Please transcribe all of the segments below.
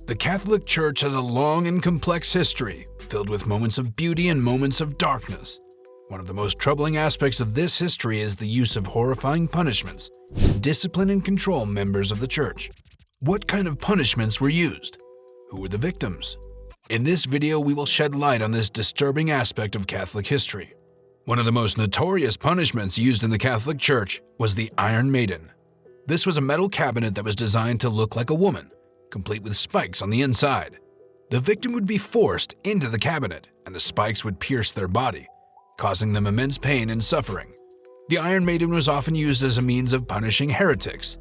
The Catholic Church has a long and complex history, filled with moments of beauty and moments of darkness. One of the most troubling aspects of this history is the use of horrifying punishments to discipline and control members of the Church. What kind of punishments were used? Who were the victims? In this video, we will shed light on this disturbing aspect of Catholic history. One of the most notorious punishments used in the Catholic Church was the Iron Maiden. This was a metal cabinet that was designed to look like a woman, complete with spikes on the inside. The victim would be forced into the cabinet, and the spikes would pierce their body, causing them immense pain and suffering. The Iron Maiden was often used as a means of punishing heretics,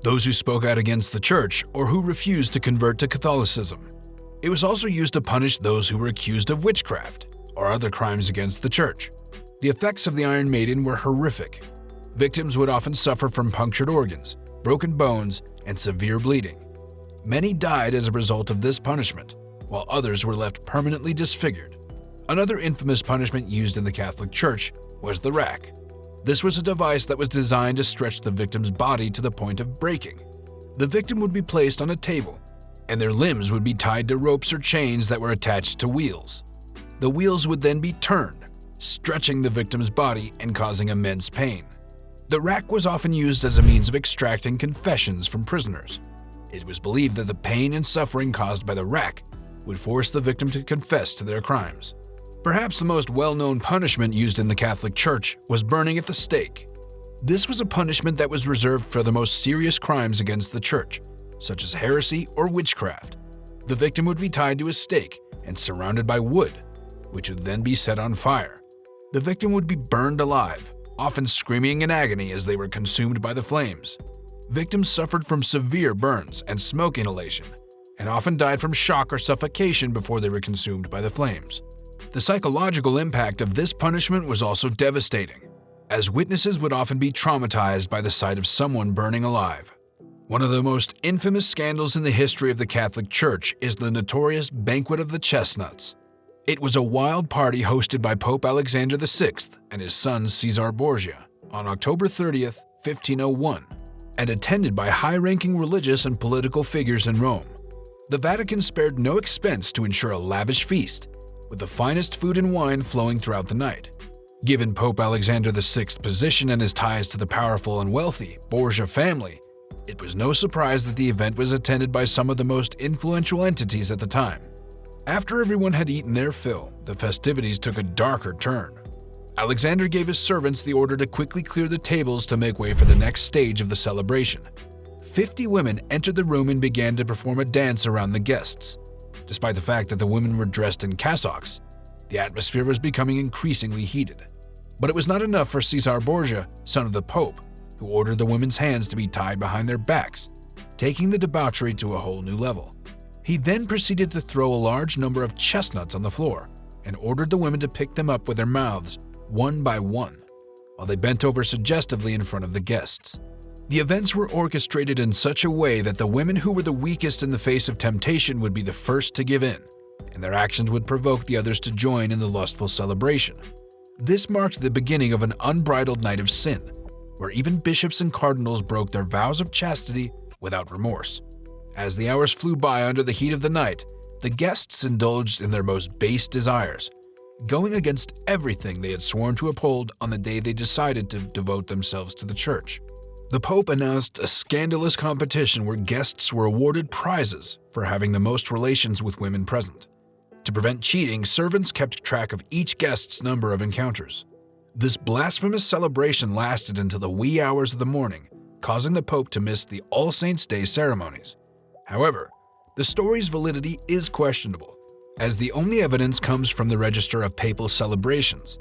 those who spoke out against the Church or who refused to convert to Catholicism. It was also used to punish those who were accused of witchcraft or other crimes against the Church. The effects of the Iron Maiden were horrific. Victims would often suffer from punctured organs, broken bones, and severe bleeding. Many died as a result of this punishment, while others were left permanently disfigured. Another infamous punishment used in the Catholic Church was the rack. This was a device that was designed to stretch the victim's body to the point of breaking. The victim would be placed on a table, and their limbs would be tied to ropes or chains that were attached to wheels. The wheels would then be turned, stretching the victim's body and causing immense pain. The rack was often used as a means of extracting confessions from prisoners. It was believed that the pain and suffering caused by the rack would force the victim to confess to their crimes. Perhaps the most well-known punishment used in the Catholic Church was burning at the stake. This was a punishment that was reserved for the most serious crimes against the Church, such as heresy or witchcraft. The victim would be tied to a stake and surrounded by wood, which would then be set on fire. The victim would be burned alive, often screaming in agony as they were consumed by the flames. Victims suffered from severe burns and smoke inhalation, and often died from shock or suffocation before they were consumed by the flames. The psychological impact of this punishment was also devastating, as witnesses would often be traumatized by the sight of someone burning alive. One of the most infamous scandals in the history of the Catholic Church is the notorious Banquet of the Chestnuts. It was a wild party hosted by Pope Alexander VI and his son Caesar Borgia on October 30th, 1501, and attended by high-ranking religious and political figures in Rome. The Vatican spared no expense to ensure a lavish feast, with the finest food and wine flowing throughout the night. Given Pope Alexander VI's position and his ties to the powerful and wealthy Borgia family, it was no surprise that the event was attended by some of the most influential entities at the time. After everyone had eaten their fill, the festivities took a darker turn. Alexander gave his servants the order to quickly clear the tables to make way for the next stage of the celebration. 50 women entered the room and began to perform a dance around the guests. Despite the fact that the women were dressed in cassocks, the atmosphere was becoming increasingly heated. But it was not enough for Caesar Borgia, son of the Pope, who ordered the women's hands to be tied behind their backs, taking the debauchery to a whole new level. He then proceeded to throw a large number of chestnuts on the floor and ordered the women to pick them up with their mouths, one by one, while they bent over suggestively in front of the guests. The events were orchestrated in such a way that the women who were the weakest in the face of temptation would be the first to give in, and their actions would provoke the others to join in the lustful celebration. This marked the beginning of an unbridled night of sin, where even bishops and cardinals broke their vows of chastity without remorse. As the hours flew by under the heat of the night, the guests indulged in their most base desires, going against everything they had sworn to uphold on the day they decided to devote themselves to the Church. The Pope announced a scandalous competition where guests were awarded prizes for having the most relations with women present. To prevent cheating, servants kept track of each guest's number of encounters. This blasphemous celebration lasted until the wee hours of the morning, causing the Pope to miss the All Saints' Day ceremonies. However, the story's validity is questionable, as the only evidence comes from the Register of Papal Celebrations,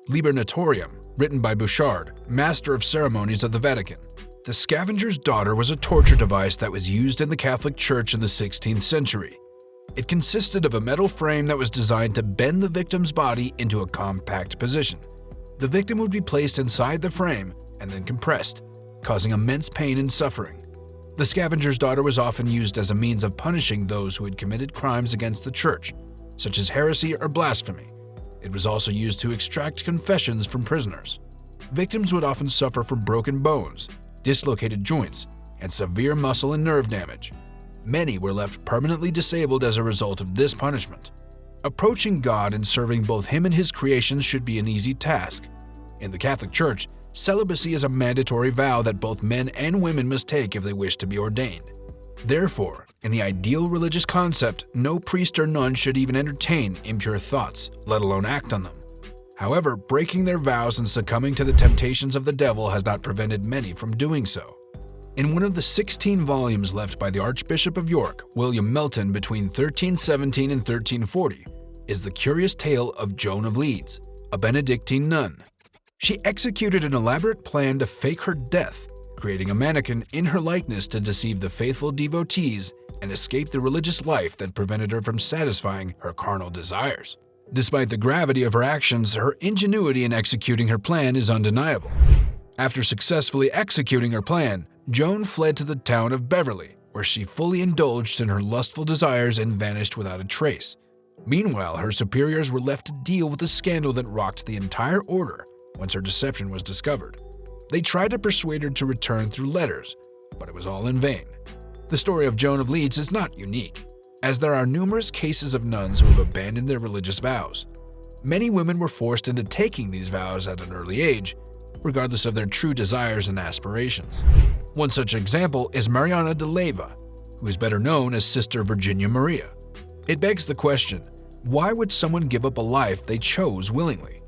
Liber Notorium, written by Bouchard, Master of Ceremonies of the Vatican. The scavenger's daughter was a torture device that was used in the Catholic Church in the 16th century. It consisted of a metal frame that was designed to bend the victim's body into a compact position. The victim would be placed inside the frame and then compressed, causing immense pain and suffering. The scavenger's daughter was often used as a means of punishing those who had committed crimes against the Church, such as heresy or blasphemy. It was also used to extract confessions from prisoners. Victims would often suffer from broken bones, dislocated joints, and severe muscle and nerve damage. Many were left permanently disabled as a result of this punishment. Approaching God and serving both Him and His creations should be an easy task. In the Catholic Church, celibacy is a mandatory vow that both men and women must take if they wish to be ordained. Therefore, in the ideal religious concept, no priest or nun should even entertain impure thoughts, let alone act on them. However, breaking their vows and succumbing to the temptations of the devil has not prevented many from doing so. In one of the 16 volumes left by the Archbishop of York, William Melton, between 1317 and 1340, is the curious tale of Joan of Leeds, a Benedictine nun. She executed an elaborate plan to fake her death, creating a mannequin in her likeness to deceive the faithful devotees and escape the religious life that prevented her from satisfying her carnal desires. Despite the gravity of her actions, her ingenuity in executing her plan is undeniable. After successfully executing her plan, Joan fled to the town of Beverley, where she fully indulged in her lustful desires and vanished without a trace. Meanwhile, her superiors were left to deal with the scandal that rocked the entire order once her deception was discovered. They tried to persuade her to return through letters, but it was all in vain. The story of Joan of Leeds is not unique, as there are numerous cases of nuns who have abandoned their religious vows. Many women were forced into taking these vows at an early age, regardless of their true desires and aspirations. One such example is Mariana de Leyva, who is better known as Sister Virginia Maria. It begs the question, why would someone give up a life they chose willingly?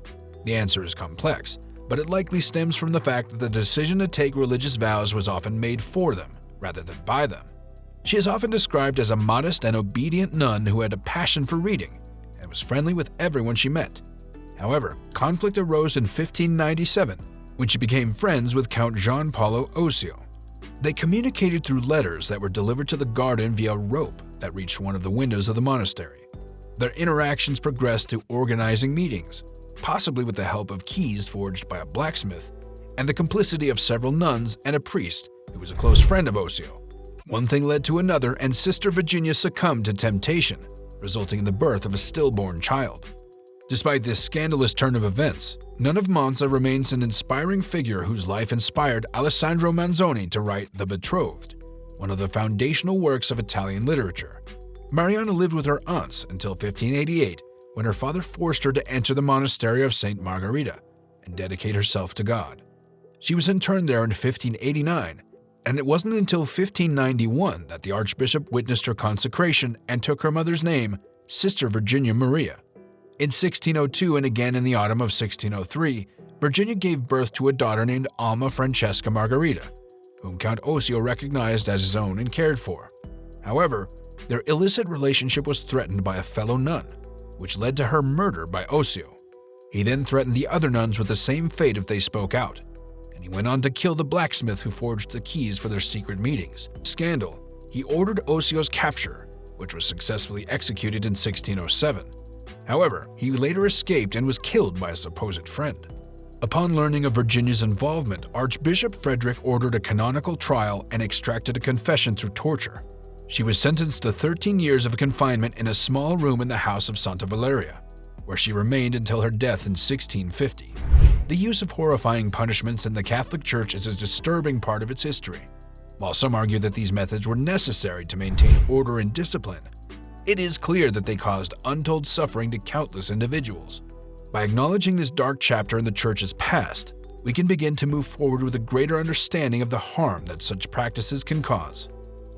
The answer is complex, but it likely stems from the fact that the decision to take religious vows was often made for them, rather than by them. She is often described as a modest and obedient nun who had a passion for reading and was friendly with everyone she met. However, conflict arose in 1597 when she became friends with Count Gianpaolo Osio. They communicated through letters that were delivered to the garden via rope that reached one of the windows of the monastery. Their interactions progressed to organizing meetings, possibly with the help of keys forged by a blacksmith, and the complicity of several nuns and a priest who was a close friend of Osio. One thing led to another, and Sister Virginia succumbed to temptation, resulting in the birth of a stillborn child. Despite this scandalous turn of events, Nun of Monza remains an inspiring figure whose life inspired Alessandro Manzoni to write The Betrothed, one of the foundational works of Italian literature. Mariana lived with her aunts until 1588, when her father forced her to enter the monastery of St. Margherita and dedicate herself to God. She was interned there in 1589, and it wasn't until 1591 that the Archbishop witnessed her consecration and took her mother's name, Sister Virginia Maria. In 1602 and again in the autumn of 1603, Virginia gave birth to a daughter named Alma Francesca Margherita, whom Count Osio recognized as his own and cared for. However, their illicit relationship was threatened by a fellow nun, which led to her murder by Osio. He then threatened the other nuns with the same fate if they spoke out, and he went on to kill the blacksmith who forged the keys for their secret meetings. Scandal, he ordered Osio's capture, which was successfully executed in 1607. However, he later escaped and was killed by a supposed friend. Upon learning of Virginia's involvement, Archbishop Frederick ordered a canonical trial and extracted a confession through torture. She was sentenced to 13 years of confinement in a small room in the house of Santa Valeria, where she remained until her death in 1650. The use of horrifying punishments in the Catholic Church is a disturbing part of its history. While some argue that these methods were necessary to maintain order and discipline, it is clear that they caused untold suffering to countless individuals. By acknowledging this dark chapter in the Church's past, we can begin to move forward with a greater understanding of the harm that such practices can cause.